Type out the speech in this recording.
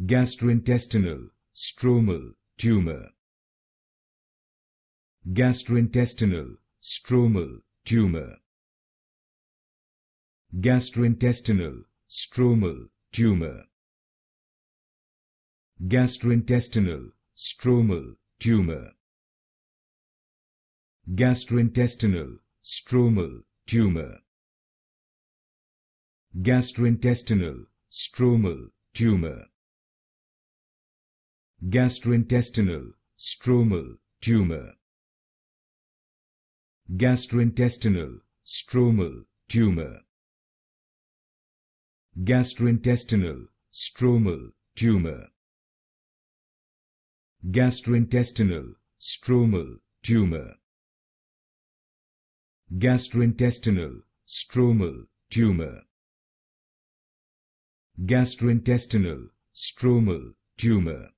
Gastrointestinal Stromal Tumor. Gastrointestinal Stromal Tumor. Gastrointestinal Stromal Tumor. Gastrointestinal Stromal Tumor. Gastrointestinal Stromal Tumor. Gastrointestinal Stromal Tumor. Gastrointestinal Stromal Tumor. Gastrointestinal Stromal Tumor. Gastrointestinal Stromal Tumor. Gastrointestinal Stromal Tumor. Gastrointestinal Stromal Tumor. Gastrointestinal Stromal Tumor.